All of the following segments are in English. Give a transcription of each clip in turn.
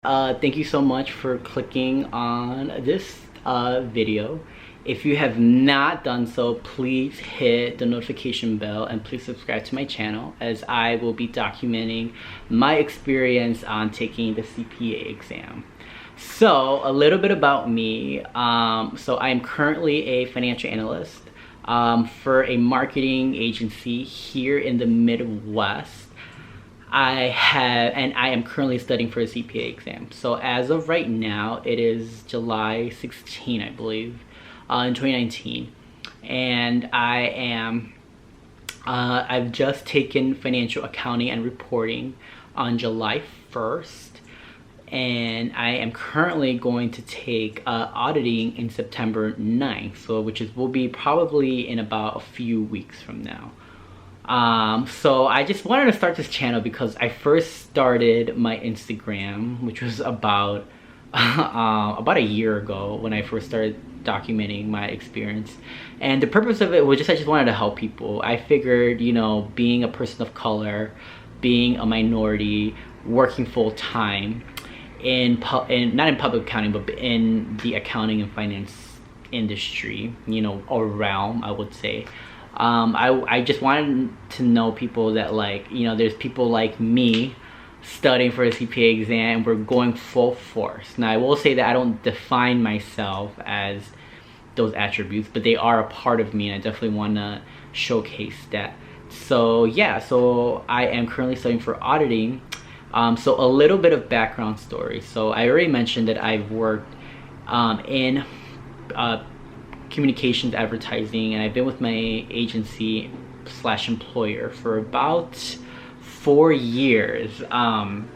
Thank you so much for clicking on this video. If you have not done so, please hit the notification bell and please subscribe to my channel, as I will be documenting my experience on taking the CPA exam. So a little bit about me. So I am currently a financial analyst for a marketing agency here in the Midwest. I am currently studying for a CPA exam. So as of right now, it is July 16, I believe, in 2019, and I've just taken financial accounting and reporting on July 1st, and I am currently going to take auditing in September 9th, so will be probably in about a few weeks from now. So I just wanted to start this channel because I first started my Instagram, which was about a year ago, when I first started documenting my experience. And the purpose of it was I just wanted to help people. I figured, you know, being a person of color, being a minority, working full-time not in public accounting, but in the accounting and finance industry, you know, or realm, I would say. I just wanted to know people that, like, you know, there's people like me studying for the CPA exam, and we're going full force. Now, I will say that I don't define myself as those attributes, but they are a part of me, and I definitely want to showcase that. So yeah, so I am currently studying for auditing. So a little bit of background story. So I already mentioned that I've worked in communications advertising, and I've been with my agency / employer for about 4 years, and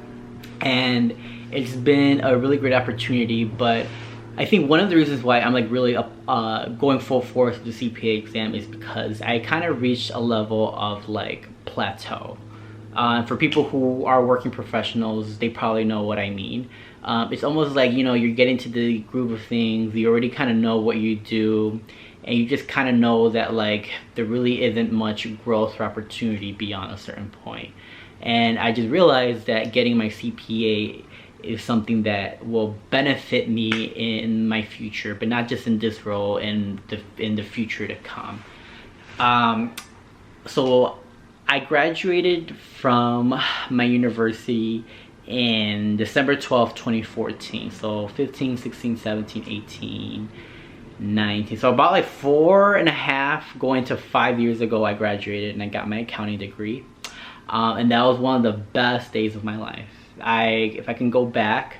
it's been a really great opportunity. But I think one of the reasons why I'm like really going full force with the CPA exam is because I kind of reached a level of like plateau. For people who are working professionals, they probably know what I mean. It's almost like, you know, you're getting to the groove of things, you already kind of know what you do, and you just kind of know that, like, there really isn't much growth or opportunity beyond a certain point. And I just realized that getting my CPA is something that will benefit me in my future, but not just in this role, in the future to come. So I graduated from my university in December 12th, 2014. So 15, 16, 17, 18, 19. So about like 4.5 going to 5 years ago, I graduated and I got my accounting degree. And that was one of the best days of my life. If I can go back,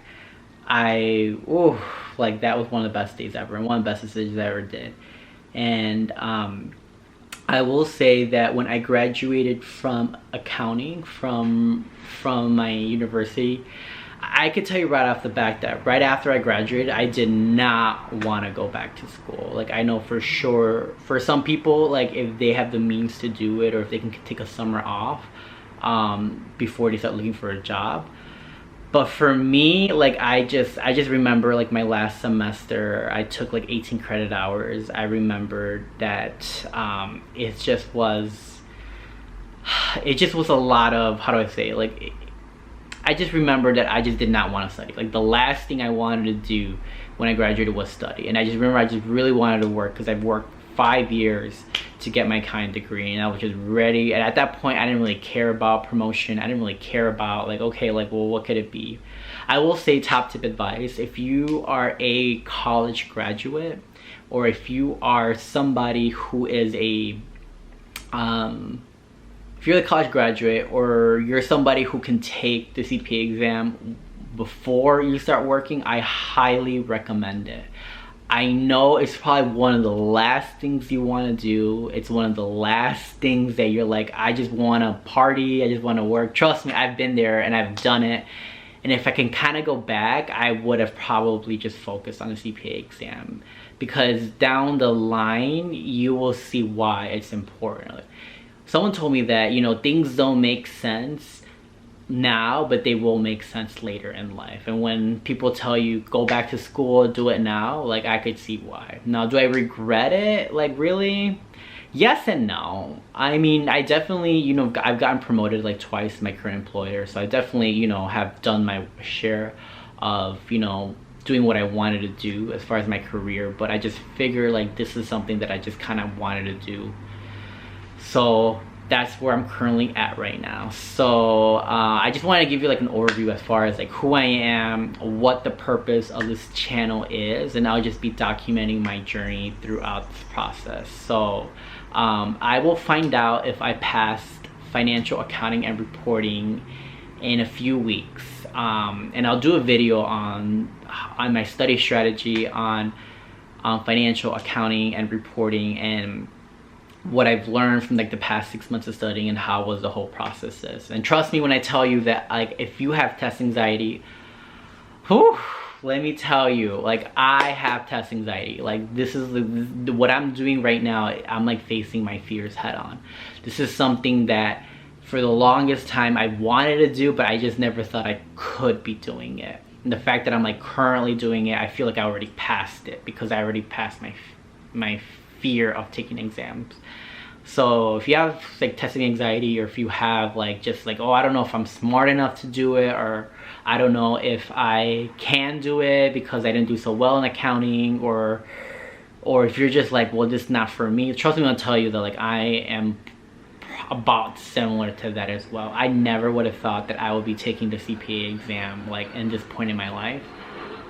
that was one of the best days ever, and one of the best decisions I ever did. And I will say that when I graduated from accounting from my university, I could tell you right off the bat that right after I graduated, I did not want to go back to school. Like, I know for sure, for some people, like, if they have the means to do it, or if they can take a summer off before they start looking for a job. But for me, like, I just remember, like, my last semester, I took like 18 credit hours. I remembered that it just was a lot of, how do I say it? Like, I just remember that I just did not want to study. Like, the last thing I wanted to do when I graduated was study. And I just remember I just really wanted to work, because I've worked 5 years to get my accounting degree, and I was just ready. And at that point, I didn't really care about promotion. I didn't really care about, like, okay, like, well, what could it be? I will say, top tip advice: if you are a college graduate, or if you are somebody who is if you're a college graduate, or you're somebody who can take the CPA exam before you start working, I highly recommend it. I know it's probably one of the last things you want to do. It's one of the last things that you're like, I just want to party, I just want to work. Trust me, I've been there and I've done it. And if I can kind of go back, I would have probably just focused on the CPA exam, because down the line, you will see why it's important. Someone told me that, you know, things don't make sense now, but they will make sense later in life. And when people tell you go back to school, do it now, like, I could see why. Now, do I regret it? Like, really? Yes and no. I mean, I definitely, you know, I've gotten promoted like twice in my current employer, so I definitely, you know, have done my share of, you know, doing what I wanted to do as far as my career, but I just figured like this is something that I just kind of wanted to do. So that's where I'm currently at right now. So I just want to give you like an overview as far as like who I am, what the purpose of this channel is, and I'll just be documenting my journey throughout this process. So I will find out if I passed financial accounting and reporting in a few weeks, and I'll do a video on my study strategy on financial accounting and reporting, and what I've learned from like the past 6 months of studying and how was the whole process is. And trust me when I tell you that like if you have test anxiety, whew, let me tell you, like I have test anxiety. Like this is what I'm doing right now. I'm like facing my fears head on. This is something that for the longest time I wanted to do, but I just never thought I could be doing it. And the fact that I'm like currently doing it, I feel like I already passed it because I already passed my fear of taking exams. So if you have like testing anxiety, or if you have like just like, oh, I don't know if I'm smart enough to do it, or I don't know if I can do it because I didn't do so well in accounting, or if you're just like, well, this is not for me, trust me when I tell you that like I am about similar to that as well. I never would have thought that I would be taking the CPA exam like in this point in my life.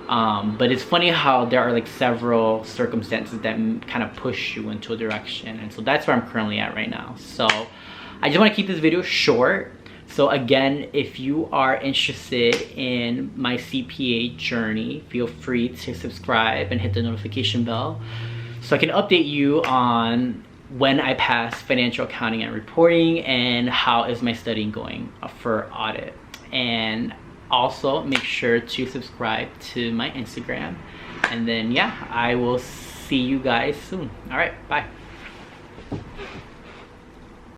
But it's funny how there are like several circumstances that kind of push you into a direction, and so that's where I'm currently at right now. So I just want to keep this video short. So again, if you are interested in my CPA journey, feel free to subscribe and hit the notification bell so I can update you on when I pass financial accounting and reporting and how is my studying going for audit. And also make sure to subscribe to my Instagram, and then yeah, I will see you guys soon. All right, bye.